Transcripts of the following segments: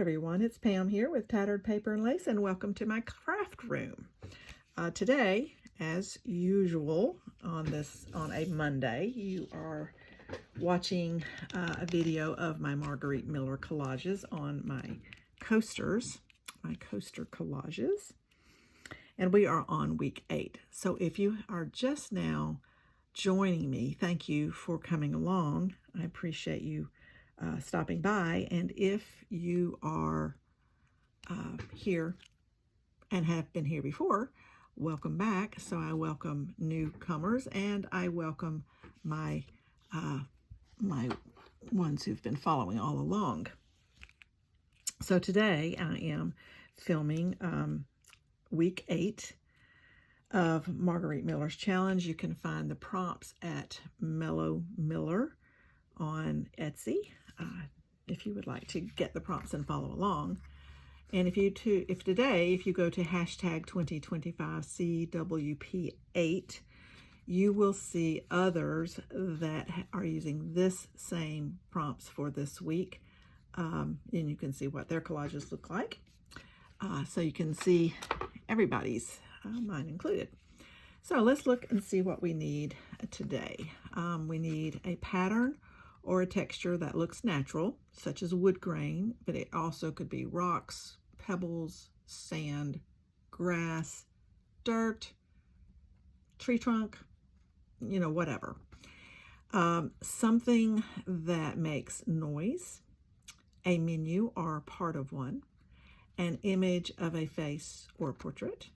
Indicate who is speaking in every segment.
Speaker 1: everyone, it's Pam here with Tattered Paper and Lace, and welcome to my craft room. Today, as usual, on a Monday, you are watching a video of my Margarete Miller collages on my coaster collages, and we are on week 8. So if you are just now joining me, thank you for coming along. I appreciate you stopping by, and if you are here and have been here before, welcome back. So I welcome newcomers, and I welcome my my ones who've been following all along. So today I am filming week 8 of Margarete Miller's challenge. You can find the prompts at Mellow Miller on Etsy if you would like to get the prompts and follow along. And if you go to hashtag 2025CWP8, you will see others that are using this same prompts for this week, and you can see what their collages look like. So you can see everybody's, mine included. So let's look and see what we need today. We need a pattern or a texture that looks natural, such as wood grain, but it also could be rocks, pebbles, sand, grass, dirt, tree trunk, whatever. Something that makes noise, a menu or part of one, an image of a face or portrait,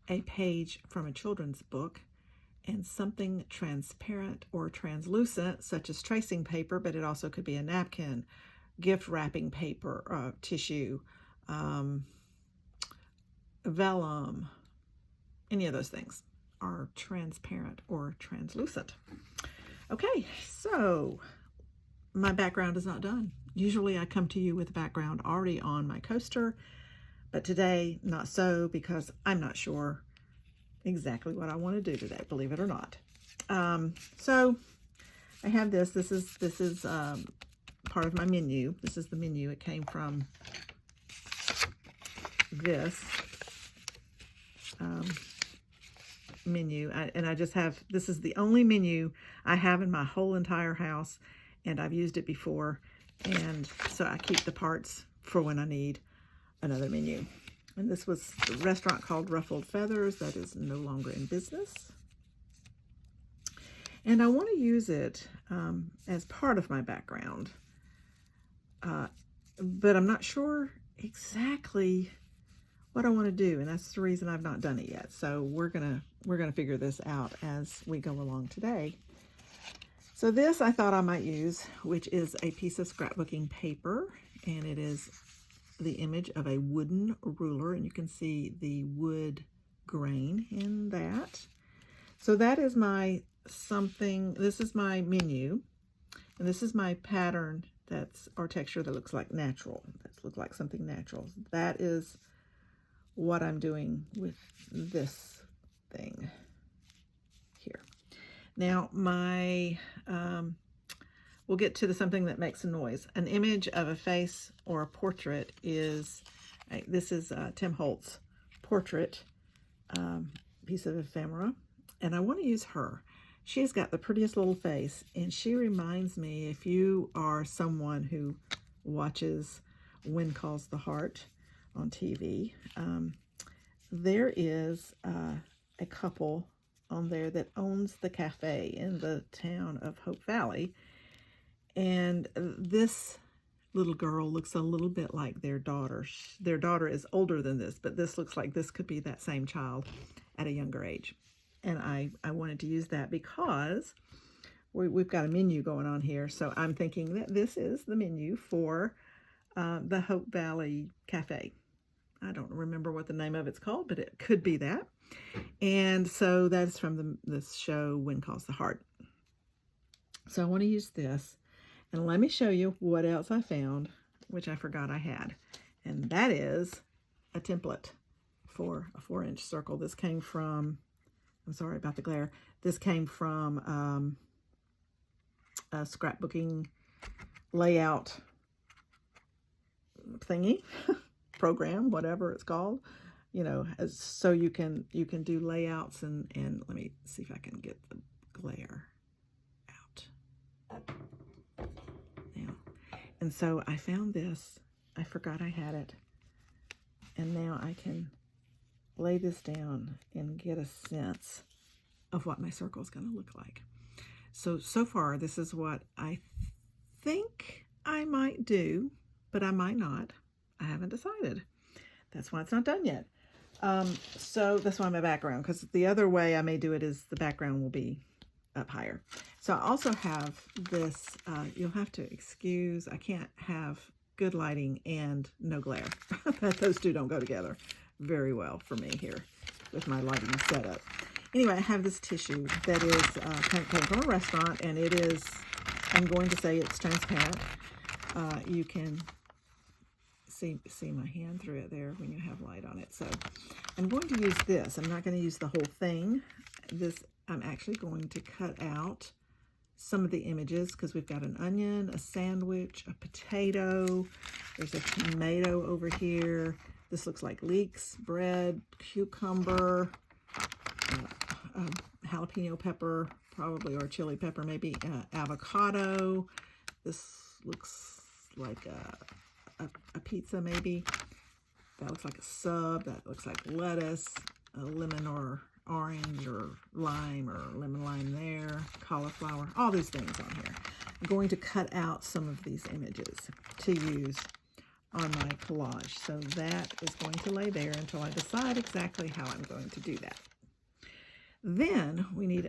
Speaker 1: a page from a children's book, and something transparent or translucent, such as tracing paper, but it also could be a napkin, gift wrapping paper, tissue, vellum, any of those things are transparent or translucent. Okay, so my background is not done. Usually I come to you with a background already on my coaster, but today not so, because I'm not sure exactly what I want to do today, believe it or not. So I have this. This is part of my menu. This is the menu. It came from this menu, and I just have, this is the only menu I have in my whole entire house, and I've used it before, and so I keep the parts for when I need another menu. And this was a restaurant called Ruffled Feathers that is no longer in business. And I want to use it as part of my background, but I'm not sure exactly what I want to do, and that's the reason I've not done it yet. So we're gonna figure this out as we go along today. So this I thought I might use, which is a piece of scrapbooking paper, and it is the image of a wooden ruler, and you can see the wood grain in that. So that is my this is my menu, and this is my pattern or texture that looks like natural. That looks like something natural. That is what I'm doing with this thing here. Now we'll get to something that makes a noise. An image of a face or a portrait is, this is Tim Holtz's portrait, piece of ephemera, and I want to use her. She's got the prettiest little face, and she reminds me, if you are someone who watches When Calls the Heart on TV, there is a couple on there that owns the cafe in the town of Hope Valley. And this little girl looks a little bit like their daughter. Their daughter is older than this, but this looks like this could be that same child at a younger age. And I wanted to use that because we've got a menu going on here. So I'm thinking that this is the menu for the Hope Valley Cafe. I don't remember what the name of it's called, but it could be that. And so that's from this show, When Calls the Heart. So I want to use this. And let me show you what else I found, which I forgot I had. And that is a template for a 4-inch circle. This came from, I'm sorry about the glare. This came from a scrapbooking layout thingy, program, whatever it's called, you know, so you can do layouts and let me see if I can get the glare out. Now, and so I found this. I forgot I had it. And now I can lay this down and get a sense of what my circle is going to look like. So far, this is what I think I might do, but I might not. I haven't decided. That's why it's not done yet. So that's why my background, because the other way I may do it is the background will be up higher. So I also have this, you'll have to excuse, I can't have good lighting and no glare. Those two don't go together very well for me here with my lighting setup. Anyway, I have this tissue that is came from a restaurant, and it is, I'm going to say it's transparent. You can see my hand through it there when you have light on it. So I'm going to use this. I'm not going to use the whole thing. I'm actually going to cut out some of the images because we've got an onion, a sandwich, a potato. There's a tomato over here. This looks like leeks, bread, cucumber, jalapeno pepper, probably, or chili pepper, maybe avocado. This looks like a pizza, maybe. That looks like a sub. That looks like lettuce, a lemon or orange or lime or lemon lime there, cauliflower, all these things on here. I'm going to cut out some of these images to use on my collage. So that is going to lay there until I decide exactly how I'm going to do that. Then we need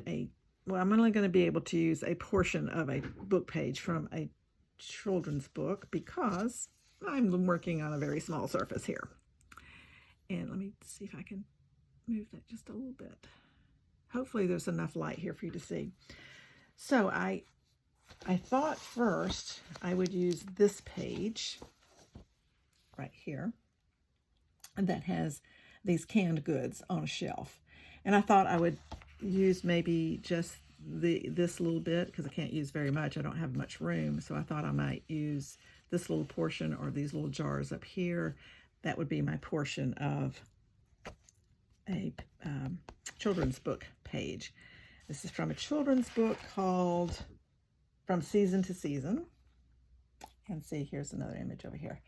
Speaker 1: well, I'm only going to be able to use a portion of a book page from a children's book because I'm working on a very small surface here. And let me see if I can move that just a little bit. Hopefully there's enough light here for you to see. So I thought first I would use this page right here that has these canned goods on a shelf. And I thought I would use maybe just this little bit because I can't use very much. I don't have much room. So I thought I might use this little portion or these little jars up here. That would be my portion of a children's book page. This is from a children's book called From Season to Season. And see, here's another image over here.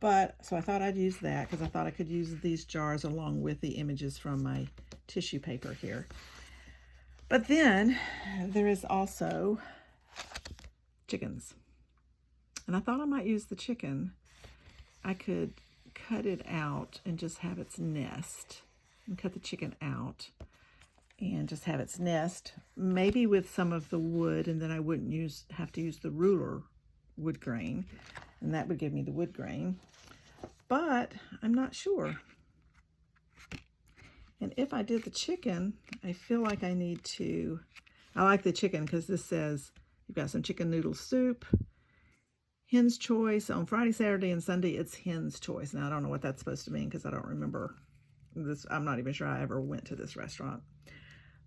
Speaker 1: So I thought I'd use that because I thought I could use these jars along with the images from my tissue paper here. But then there is also chickens. And I thought I might use the chicken. I could cut it out and just have its nest. And cut the chicken out and just have its nest, maybe with some of the wood, and then I wouldn't have to use the ruler wood grain, and that would give me the wood grain. But I'm not sure. And if I did the chicken, I feel like I need to, I like the chicken because this says you've got some chicken noodle soup, hen's choice. On Friday, Saturday, and Sunday, it's hen's choice. Now, I don't know what that's supposed to mean because I don't remember this. I'm not even sure I ever went to this restaurant.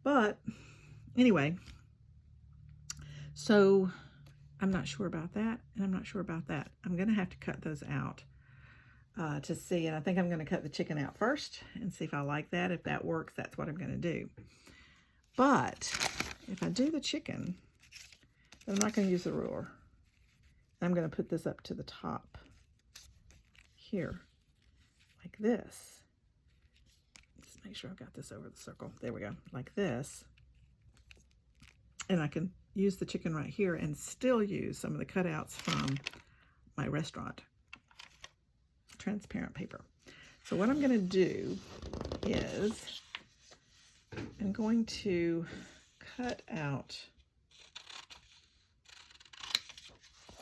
Speaker 1: But anyway, so I'm not sure about that, and I'm not sure about that. I'm going to have to cut those out to see, and I think I'm going to cut the chicken out first and see if I like that. If that works, that's what I'm going to do. But if I do the chicken, then I'm not going to use the ruler. I'm going to put this up to the top here, like this. Just make sure I've got this over the circle. There we go, like this. And I can use the chicken right here and still use some of the cutouts from my restaurant transparent paper. So what I'm going to do is I'm going to cut out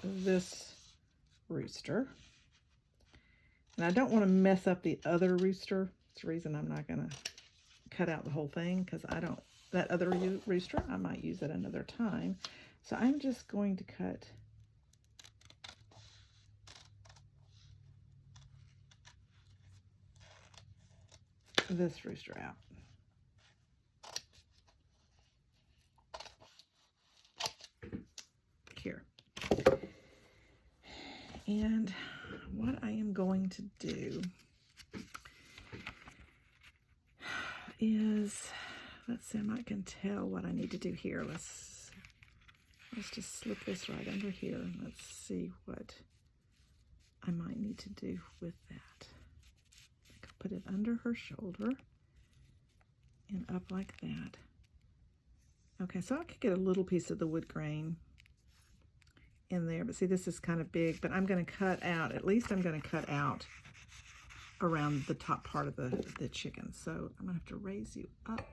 Speaker 1: this rooster. And I don't want to mess up the other rooster. That's the reason I'm not going to cut out the whole thing, because I don't, that other rooster, I might use it another time. So I'm just going to cut this rooster out. Here. And what I to do is, let's see, I might can tell what I need to do here. Let's just slip this right under here. Let's see what I might need to do with that. I'll put it under her shoulder and up like that. Okay, so I could get a little piece of the wood grain in there, but see, this is kind of big, but I'm going to cut out, at least I'm going to cut out around the top part of the chicken. So I'm going to have to raise you up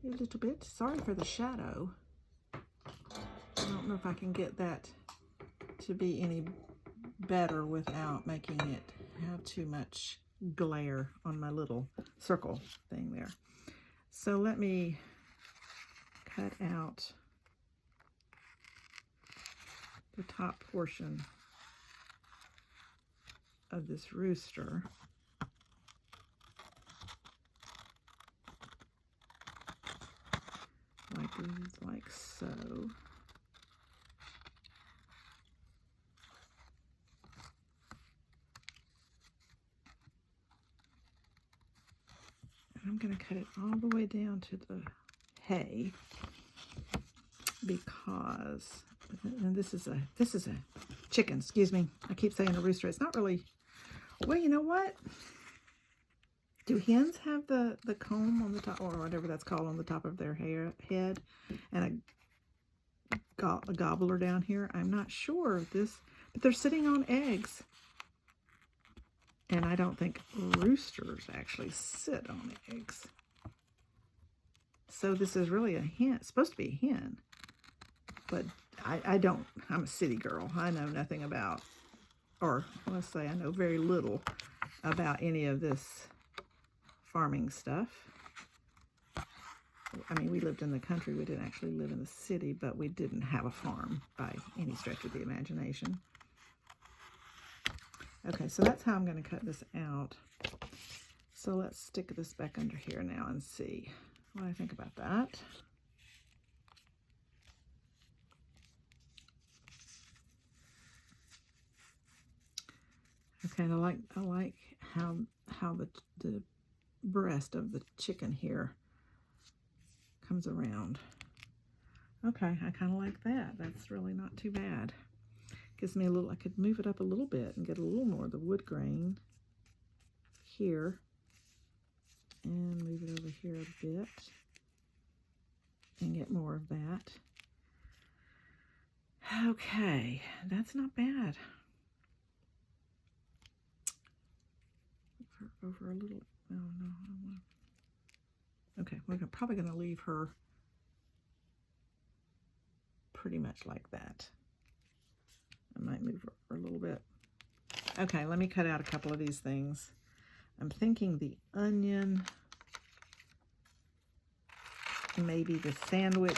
Speaker 1: a little bit. Sorry for the shadow. I don't know if I can get that to be any better without making it have too much glare on my little circle thing there. So let me cut out the top portion of this rooster. Like so. And I'm going to cut it all the way down to the hay, because, and this is a chicken, excuse me. I keep saying a rooster. It's not really, well, you know what? Do hens have the comb on the top, or whatever that's called, on the top of their head, and a gobbler down here? I'm not sure of this, but they're sitting on eggs. And I don't think roosters actually sit on eggs. So this is really a hen. It's supposed to be a hen. But I don't, I'm a city girl. I know nothing about, or let's say I know very little about any of this farming stuff. I mean, we lived in the country. We didn't actually live in the city, but we didn't have a farm by any stretch of the imagination. Okay, so that's how I'm going to cut this out. So let's stick this back under here now and see what I think about that. Okay, and I like how the breast of the chicken here comes around. Okay, I kind of like that. That's really not too bad. Gives me a little, I could move it up a little bit and get a little more of the wood grain here, and move it over here a bit and get more of that. Okay, that's not bad. Over a little, oh no, I don't want to. Okay, we're probably going to leave her pretty much like that. I might move her a little bit. Okay, let me cut out a couple of these things. I'm thinking the onion, maybe the sandwich.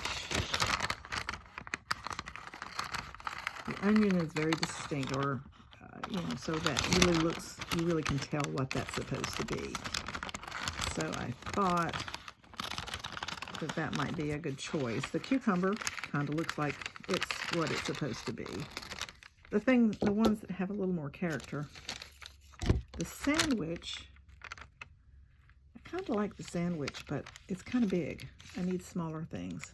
Speaker 1: The onion is very distinct, or, you know, so that really looks, you really can tell what that's supposed to be. So I thought that that might be a good choice. The cucumber kind of looks like it's what it's supposed to be. The ones that have a little more character. The sandwich, I kind of like the sandwich, but it's kind of big. I need smaller things.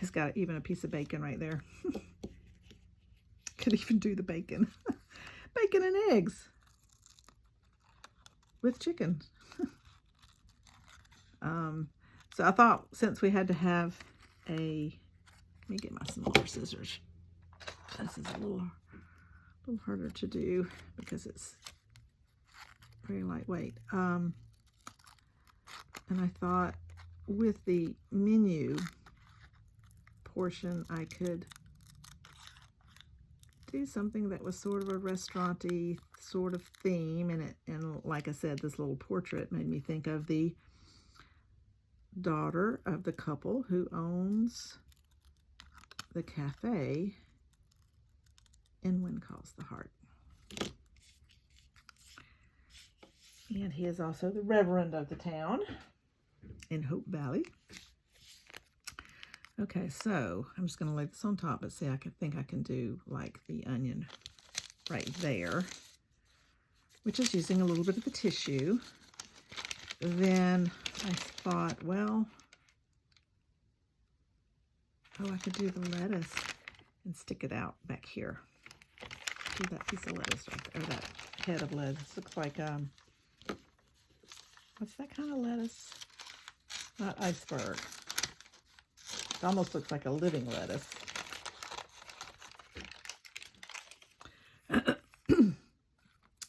Speaker 1: It's got even a piece of bacon right there. Could even do the bacon. Bacon and eggs with chicken. So I thought, since we had to have let me get my smaller scissors. This is a little harder to do because it's very lightweight. And I thought with the menu portion, I could do something that was sort of a restaurant-y sort of theme, and like I said, this little portrait made me think of the daughter of the couple who owns the cafe in Wind Calls the Heart. And he is also the reverend of the town in Hope Valley. Okay, so I'm just going to lay this on top, but see, think I can do like the onion right there, which is using a little bit of the tissue. Then I thought, well, oh, I could do the lettuce and stick it out back here. Do that piece of lettuce right there, or that head of lettuce. Looks like, what's that kind of lettuce? Not iceberg. It almost looks like a living lettuce.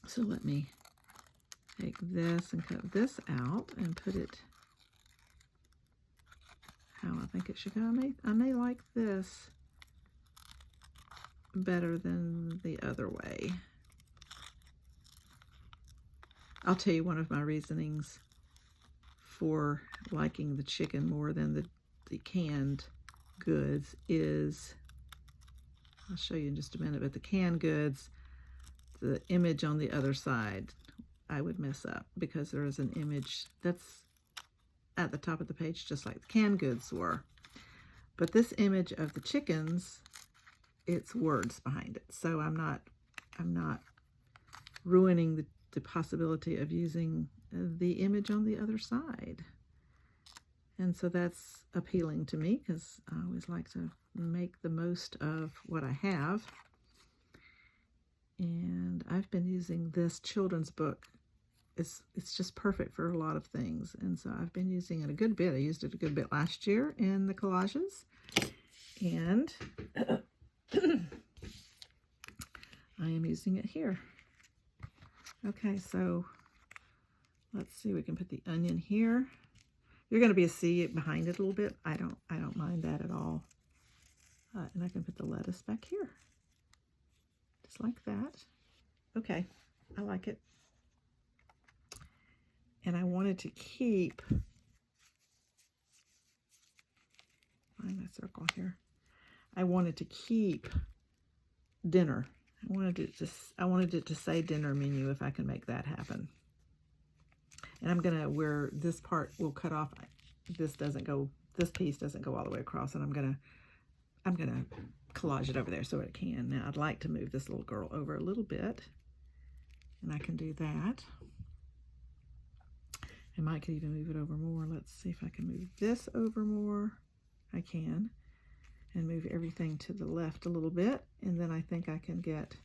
Speaker 1: So let me take this and cut this out and put it how I think it should go. I may like this better than the other way. I'll tell you one of my reasonings for liking the chicken more than the canned goods is, I'll show you in just a minute, but the canned goods, the image on the other side, I would mess up because there is an image that's at the top of the page just like the canned goods were. But this image of the chickens, it's words behind it. So I'm not ruining the possibility of using the image on the other side. And so that's appealing to me because I always like to make the most of what I have. And I've been using this children's book. It's just perfect for a lot of things. And so I've been using it a good bit. I used it a good bit last year in the collages. And I am using it here. Okay, so let's see, we can put the onion here. You're going to be able to see it behind it a little bit. I don't mind that at all. And I can put the lettuce back here. Just like that. Okay, I like it. And I wanted to keep, find my circle here. I wanted to keep dinner. I wanted it to say dinner menu if I can make that happen. And I'm gonna, where this part will cut off, this piece doesn't go all the way across, and I'm gonna collage it over there so it can. Now I'd like to move this little girl over a little bit, and I can do that. I might could even move it over more. Let's see if I can move this over more. I can. And move everything to the left a little bit. And then I think I can get...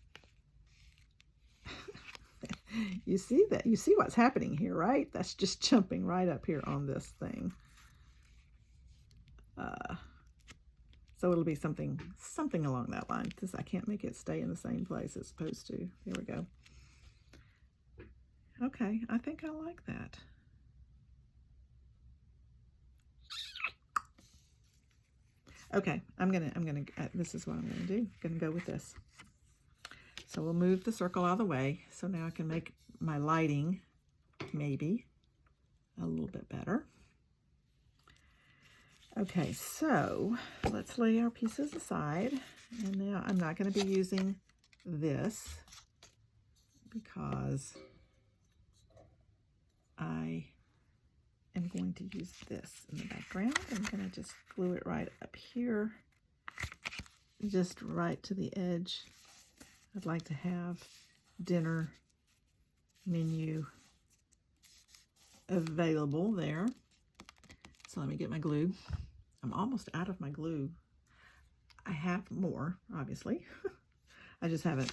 Speaker 1: You see that? You see what's happening here, right? That's just jumping right up here on this thing. So it'll be something along that line, because I can't make it stay in the same place it's supposed to. There we go. Okay, I think I like that. Okay, this is what I'm gonna do. I'm gonna go with this. So we'll move the circle out of the way. So now I can make my lighting maybe a little bit better. Okay, so let's lay our pieces aside. And now I'm not gonna be using this because I am going to use this in the background. I'm going to just glue it right up here, just right to the edge. I'd like to have dinner menu available there. So let me get my glue. I'm almost out of my glue. I have more, obviously. I just haven't,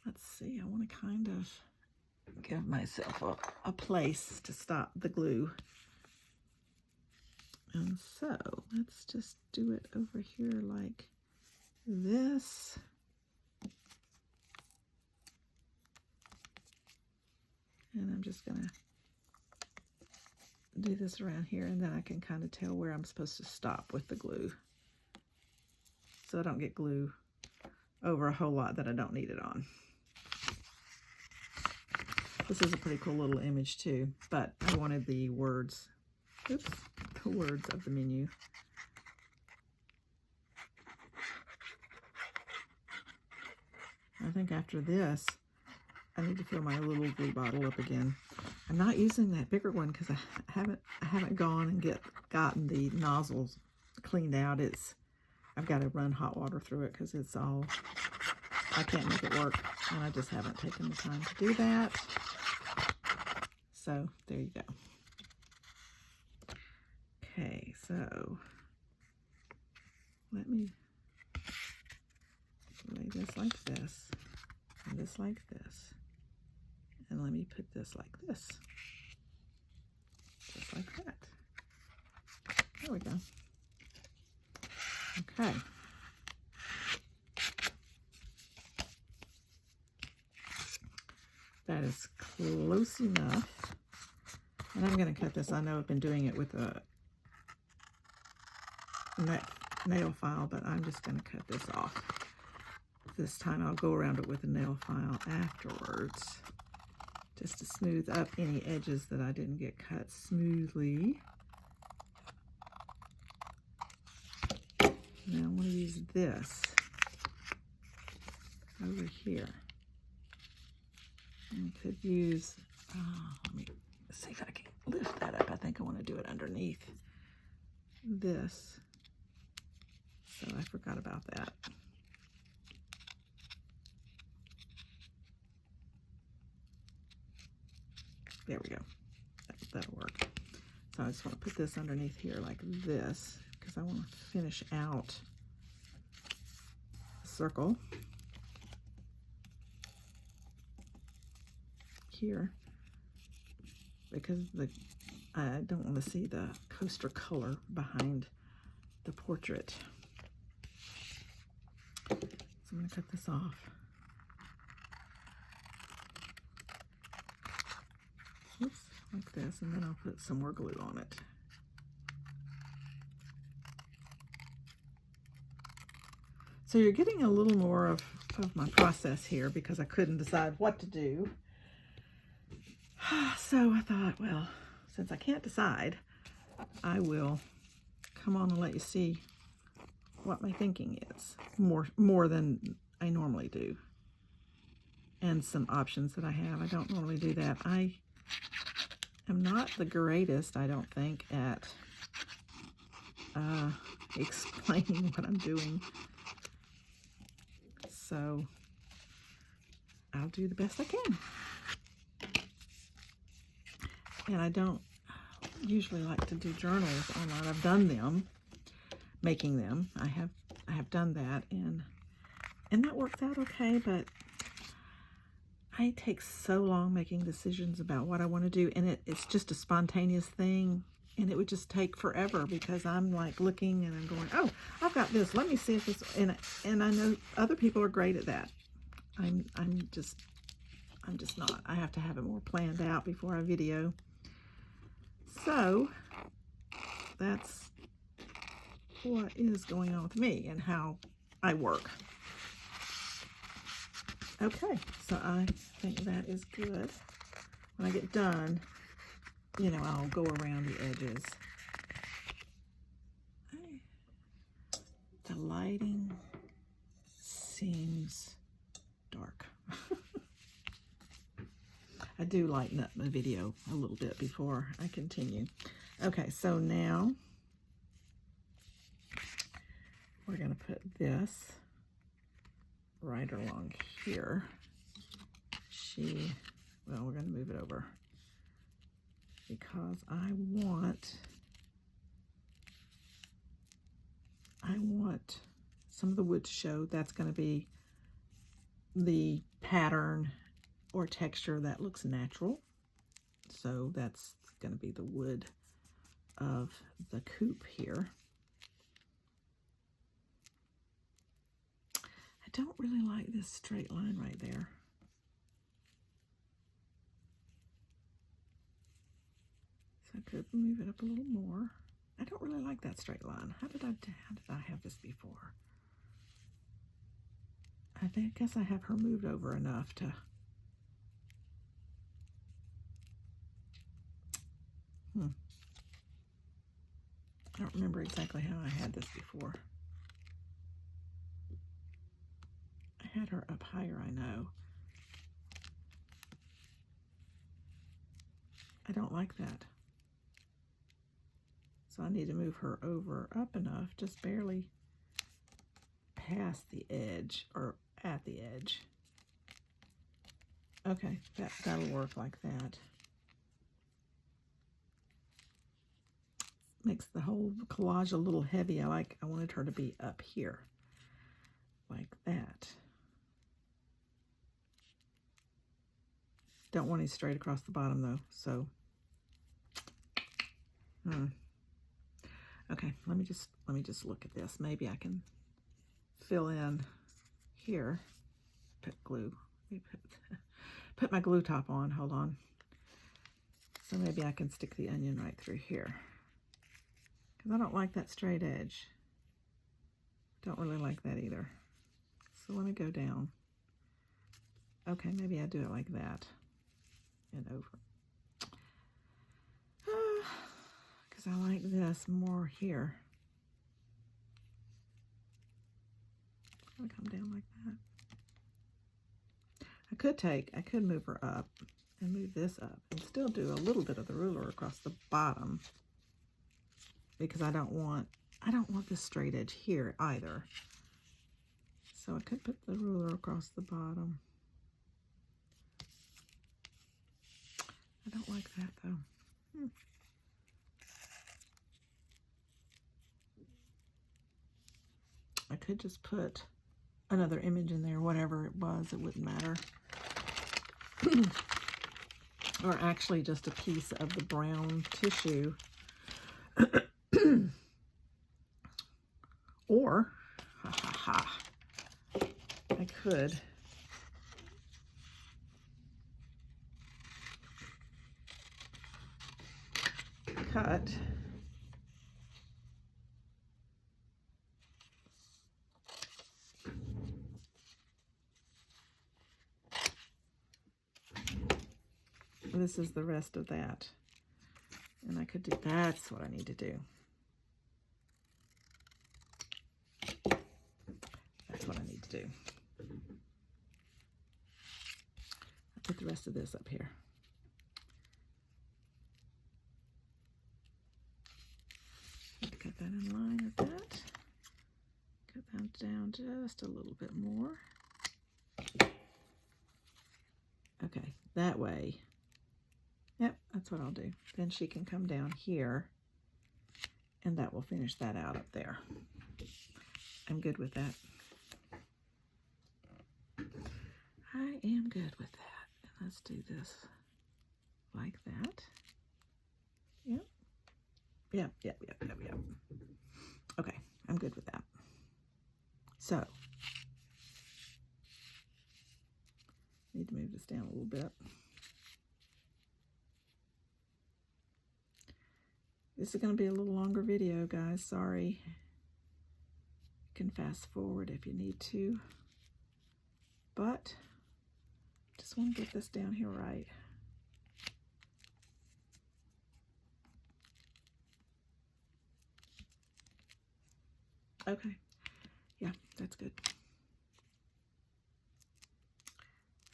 Speaker 1: let's see, I want to kind of give myself a place to stop the glue. And so let's just do it over here like this. And I'm just gonna do this around here, and then I can kind of tell where I'm supposed to stop with the glue, so I don't get glue over a whole lot that I don't need it on. This is a pretty cool little image too, but I wanted the words, the words of the menu. I think after this, I need to fill my little glue bottle up again. I'm not using that bigger one because I haven't gone and gotten the nozzles cleaned out. I've got to run hot water through it because it's all, I can't make it work, and I just haven't taken the time to do that. So there you go. Okay, so let me lay this like this, and this like this, and let me put this like this, just like that. There we go. Okay. That is close enough. And I'm going to cut this. I know I've been doing it with a nail file, but I'm just going to cut this off. This time I'll go around it with a nail file afterwards, just to smooth up any edges that I didn't get cut smoothly. Now I'm going to use this over here. And could use, let me see if I can lift that up. I think I want to do it underneath this. So I forgot about that. There we go. That'll work. So I just want to put this underneath here like this, because I want to finish out the circle here, because I don't want to see the coaster color behind the portrait. So I'm going to cut this off. Oops, like this, and then I'll put some more glue on it. So you're getting a little more of my process here because I couldn't decide what to do. So I thought, well, since I can't decide, I will come on and let you see what my thinking is, more than I normally do, and some options that I have. I don't normally do that. I am not the greatest, I don't think, at explaining what I'm doing. So I'll do the best I can. And I don't usually like to do journals online. I've done them, making them. I have done that, and that works out okay, but I take so long making decisions about what I want to do, and it's just a spontaneous thing, and it would just take forever because I'm like looking and I'm going, oh, I've got this. Let me see if this, and I know other people are great at that. I'm just not. I have to have it more planned out before I video. So that's what is going on with me and how I work. Okay, so I think that is good. When I get done, you know, I'll go around the edges. The lighting seems dark. I do lighten up my video a little bit before I continue. Okay, so now we're going to put this right along here. Well, we're going to move it over because I want some of the wood to show. That's going to be the pattern or texture that looks natural. So that's going to be the wood of the coupe here. I don't really like this straight line right there. So I could move it up a little more. I don't really like that straight line. How did I have this before? I guess I have her moved over enough to I don't remember exactly how I had this before. I had her up higher, I know. I don't like that. So I need to move her over up enough, just barely, past the edge or at the edge. Okay, that'll work like that. Makes the whole collage a little heavy. I wanted her to be up here, like that. Don't want it straight across the bottom though, so. Okay, let me just look at this. Maybe I can fill in here. Put glue. Let me put my glue top on. Hold on. So maybe I can stick the onion right through here. Because I don't like that straight edge. Don't really like that either. So let me go down. Okay, maybe I do it like that and over. Because I like this more here. I'm gonna come down like that. I could move her up and move this up and still do a little bit of the ruler across the bottom, because I don't want this straight edge here either. So I could put the ruler across the bottom. I don't like that though. I could just put another image in there, whatever it was, it wouldn't matter. Or actually just a piece of the brown tissue. Or, I could cut this is the rest of that. And I could do, that's what I need to do. That's what I need to do. I'll put the rest of this up here. Cut that in line with that. Cut that down just a little bit more. Okay, that way. Yep, that's what I'll do. Then she can come down here, and that will finish that out up there. I'm good with that. I am good with that. Let's do this like that. Yep. Yep. Okay, I'm good with that. So, need to move this down a little bit. This is going to be a little longer video, guys. Sorry. You can fast forward if you need to. But, just want to get this down here right. Okay. Yeah, that's good.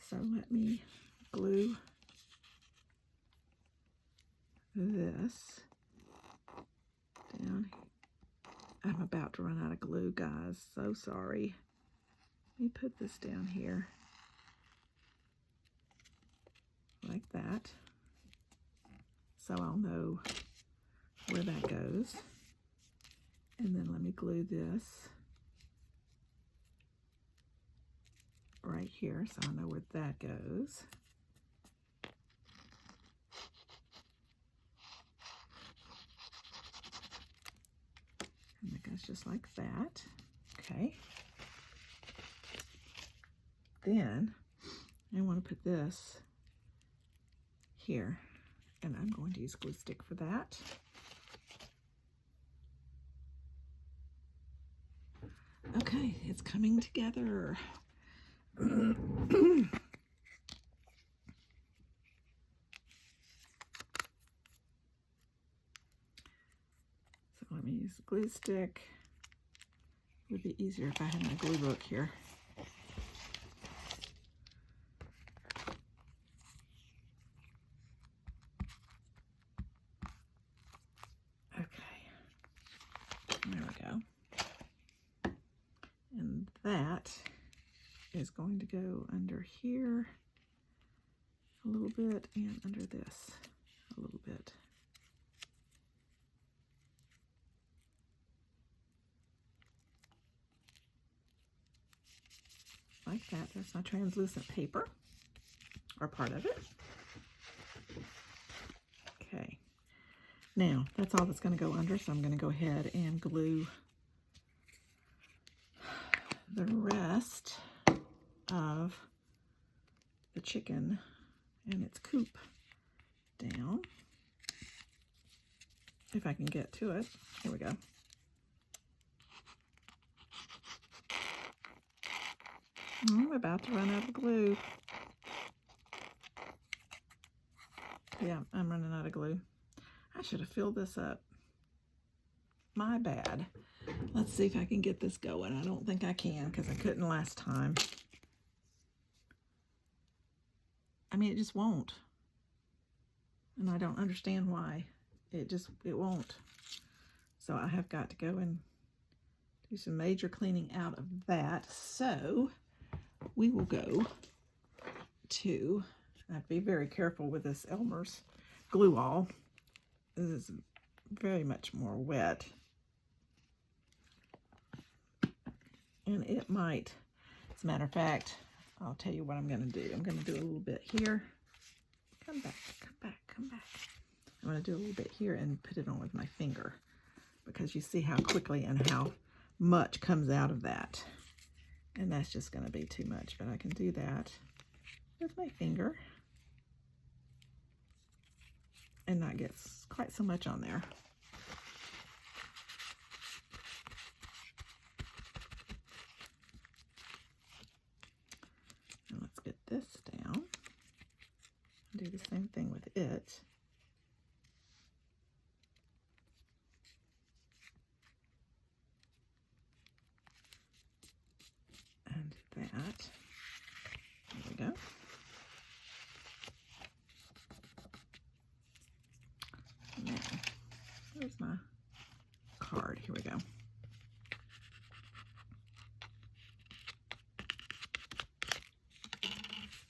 Speaker 1: So let me glue this down. I'm about to run out of glue, guys. So sorry. Let me put this down here like that, so I'll know where that goes. And then let me glue this right here, so I know where that goes. And that goes just like that. Okay. Then I want to put this here, and I'm going to use glue stick for that. Okay, it's coming together. So let me use the glue stick. It would be easier if I had my glue book here. Okay, there we go. And is going to go under here a little bit and under this a little bit. Like that. That's my translucent paper, or part of it. Okay. Now, that's all that's going to go under, so I'm going to go ahead and glue the rest of the chicken and its coop down. If I can get to it. Here we go. I'm about to run out of glue. Yeah, I'm running out of glue. I should have filled this up. My bad. Let's see if I can get this going. I don't think I can because I couldn't last time. I mean, it just won't. And I don't understand why. It won't. So I have got to go and do some major cleaning out of that. So we will go to, I have to be very careful with this Elmer's glue all. This is very much more wet. And it might, as a matter of fact, I'll tell you what I'm going to do. I'm going to do a little bit here. Come back, come back, come back. I'm going to do a little bit here and put it on with my finger, because you see how quickly and how much comes out of that. And that's just going to be too much, but I can do that with my finger and not get quite so much on there. And let's get this down. Do the same thing with it. And do that. There we go. Now, where's my card? Here we go.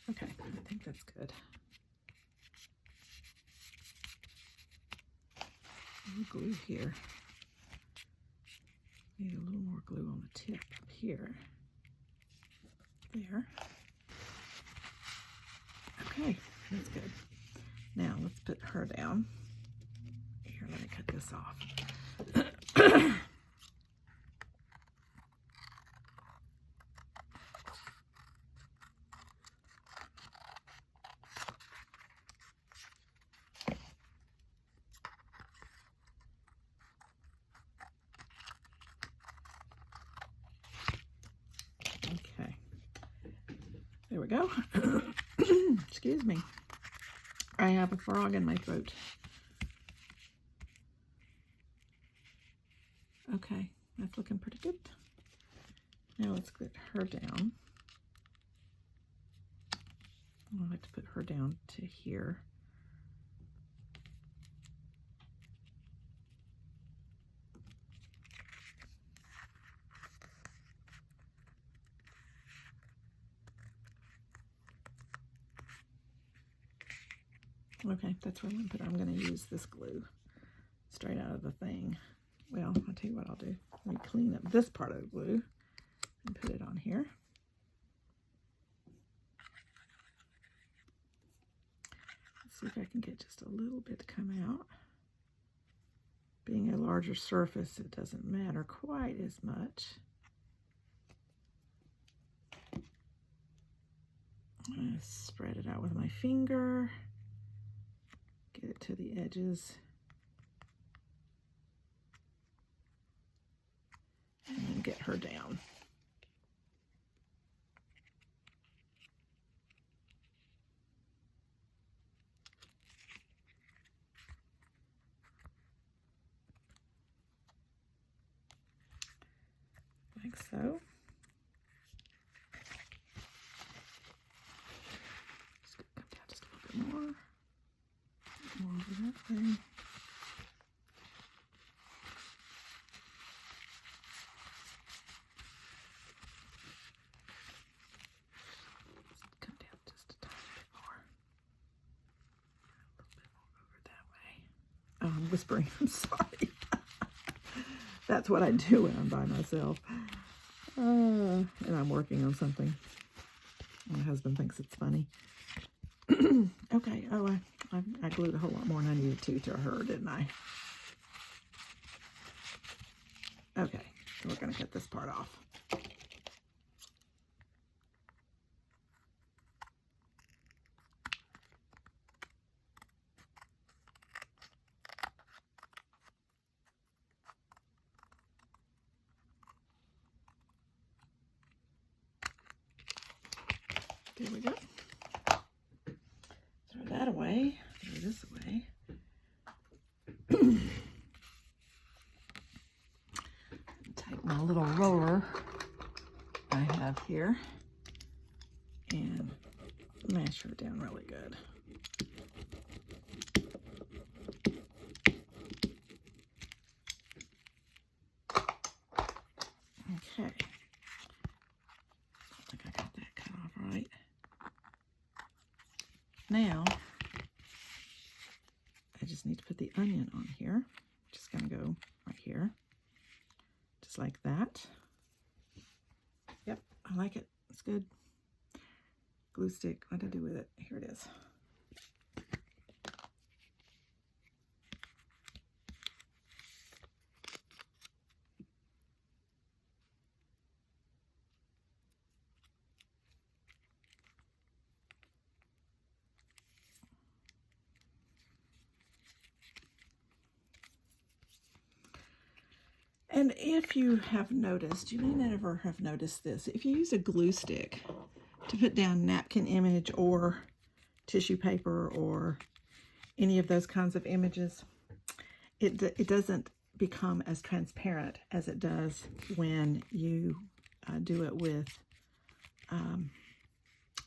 Speaker 1: Okay, I think that's good. Glue here. Need a little more glue on the tip up here. There. Okay, that's good. Now let's put her down. Here, let me cut this off. Okay, there we go. Excuse me. I have a frog in my throat. Okay, that's looking pretty good. Now let's get her down. I'll have to put her down to here. Okay, that's where I'm going to put her. I'm going to use this glue straight out of the thing. Well, I'll tell you what I'll do. Let me clean up this part of the glue and put it on here. Let's see if I can get just a little bit to come out. Being a larger surface, it doesn't matter quite as much. I spread it out with my finger. Get it to the edges. And then get her down. Like so. Just come down just a little bit more. More over that way. I'm whispering. I'm sorry. That's what I do when I'm by myself. And I'm working on something. My husband thinks it's funny. Okay. Oh, I glued a whole lot more than I needed to her, didn't I? Okay. So we're going to cut this part off. There we go. Throw that away. Throw this away. Take my little roller I have here and mash her down really good. Okay. I think I got that cut off right. Now, I just need to put the onion on here. Just gonna go right here. Just like that. Yep, I like it. It's good. Glue stick, what did I do with it? Here it is. And if you have noticed, you may never have noticed this, if you use a glue stick to put down napkin image or tissue paper or any of those kinds of images, it doesn't become as transparent as it does when you do it with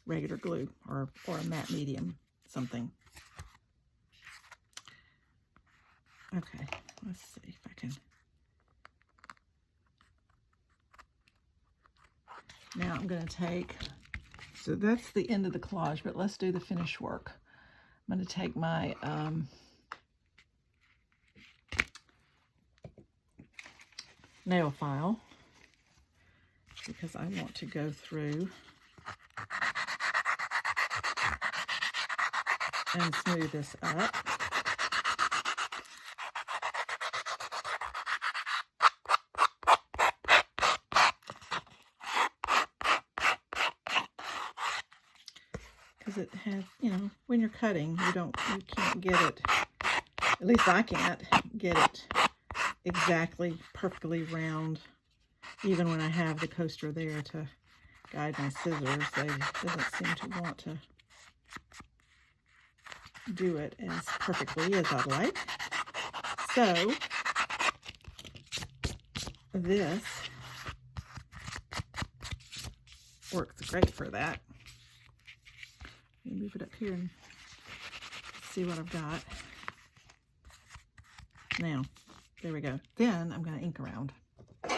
Speaker 1: regular glue or a matte medium something. Okay, let's see if I can. Now I'm going to take, so that's the end of the collage, but let's do the finish work. I'm going to take my nail file because I want to go through and smooth this up. Because it has, you know, when you're cutting, you can't get it, at least I can't get it exactly perfectly round. Even when I have the coaster there to guide my scissors, they doesn't seem to want to do it as perfectly as I'd like. So this works great for that. Let me move it up here and see what I've got. Now, there we go. Then I'm going to ink around. I'm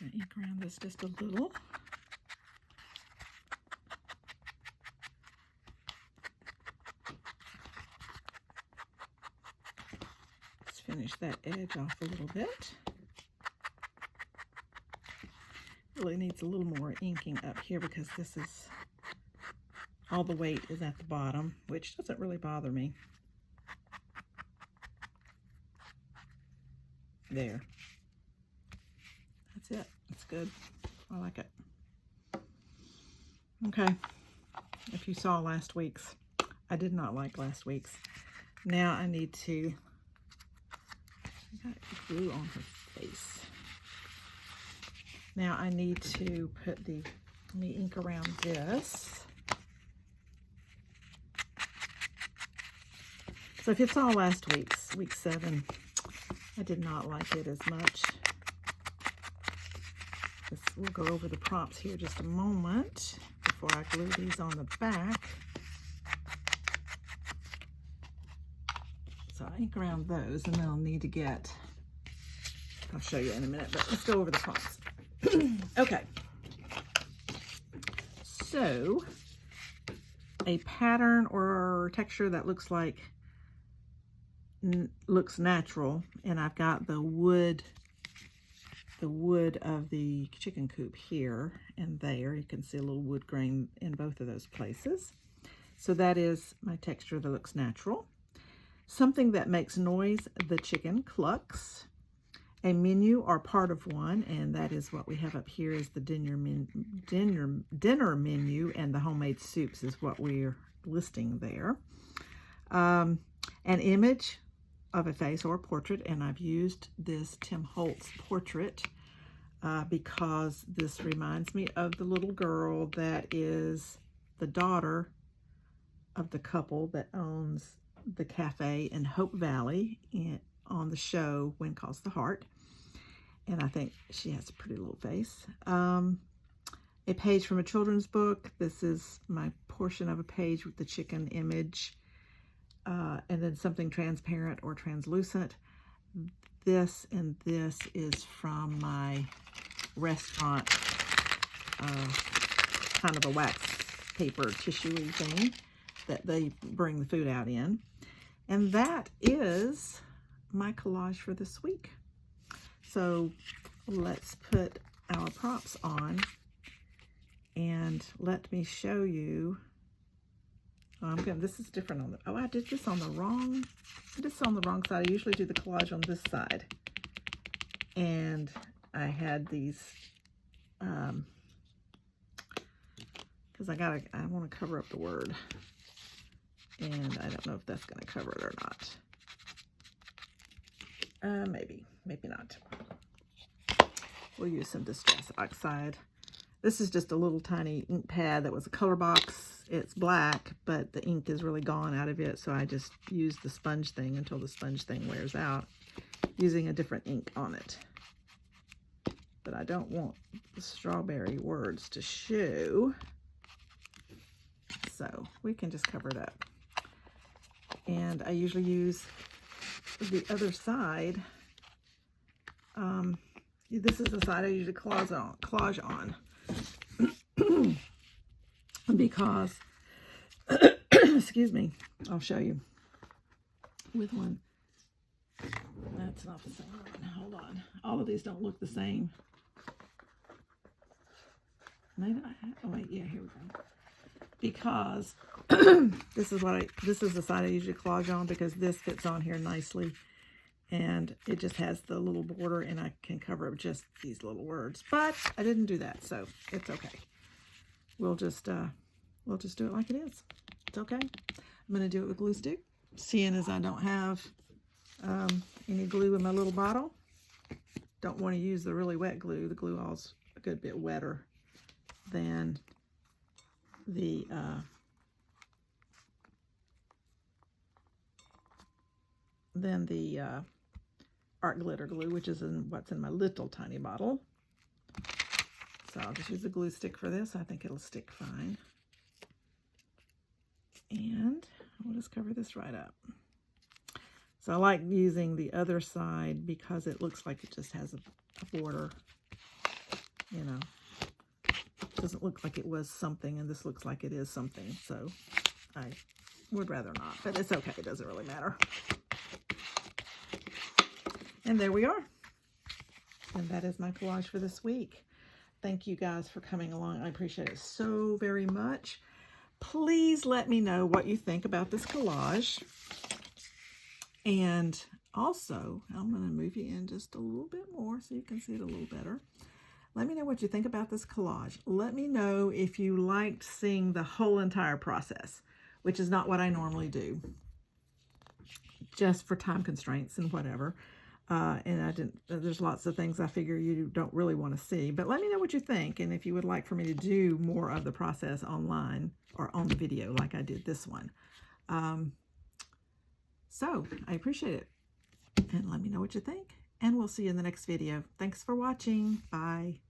Speaker 1: going to ink around this just a little. Let's finish that edge off a little bit. Really needs a little more inking up here because this is, all the weight is at the bottom, which doesn't really bother me. There. That's it. It's good. I like it. Okay. If you saw last week's, I did not like last week's. Now I need to, I got glue on her face. Now I need to put the, let me ink around this. So if you saw last week's, week 7, I did not like it as much. We'll go over the prompts here just a moment before I glue these on the back. So I ink around those and then I'll need to get, I'll show you in a minute, but let's go over the prompts. Okay, so a pattern or texture that looks natural, and I've got the wood of the chicken coop here and there. You can see a little wood grain in both of those places. So that is my texture that looks natural. Something that makes noise, the chicken clucks. A menu or part of one, and that is what we have up here is the dinner menu, and the homemade soups is what we're listing there. An image of a face or a portrait, and I've used this Tim Holtz portrait because this reminds me of the little girl that is the daughter of the couple that owns the cafe in Hope Valley on the show When Calls the Heart. And I think she has a pretty little face. A page from a children's book. This is my portion of a page with the chicken image. And then something transparent or translucent. This and this is from my restaurant, kind of a wax paper tissue-y thing that they bring the food out in. And that is my collage for this week. So let's put our props on and let me show you. This is different on the, I did this on the wrong side. I usually do the collage on this side. And I had these, because I want to cover up the word. And I don't know if that's going to cover it or not. Maybe not. We'll use some Distress Oxide. This is just a little tiny ink pad that was a color box. It's black, but the ink is really gone out of it, so I just used the sponge thing until the sponge thing wears out, using a different ink on it. But I don't want the strawberry words to show, so we can just cover it up. And I usually use the other side. This is the side I usually collage on because, excuse me, I'll show you with one. That's not the same one. Hold on. All of these don't look the same. Maybe I have, oh wait, yeah, here we go. Because this is the side I usually collage on, because this fits on here nicely. And it just has the little border, and I can cover up just these little words. But I didn't do that, so it's okay. We'll just do it like it is. It's okay. I'm going to do it with glue stick, seeing as I don't have any glue in my little bottle. Don't want to use the really wet glue. The glue all's a good bit wetter than the art glitter glue, which is what's in my little tiny bottle. So I'll just use a glue stick for this. I think it'll stick fine. And we'll just cover this right up. So I like using the other side because it looks like it just has a border, you know. It doesn't look like it was something, and this looks like it is something. So I would rather not, but it's okay. It doesn't really matter. And there we are. And that is my collage for this week. Thank you guys for coming along. I appreciate it so very much. Please let me know what you think about this collage. And also, I'm going to move you in just a little bit more so you can see it a little better. Let me know what you think about this collage. Let me know if you liked seeing the whole entire process, which is not what I normally do, just for time constraints and whatever. And there's lots of things I figure you don't really want to see, but let me know what you think. And if you would like for me to do more of the process online or on the video, like I did this one. So I appreciate it, and let me know what you think, and we'll see you in the next video. Thanks for watching. Bye.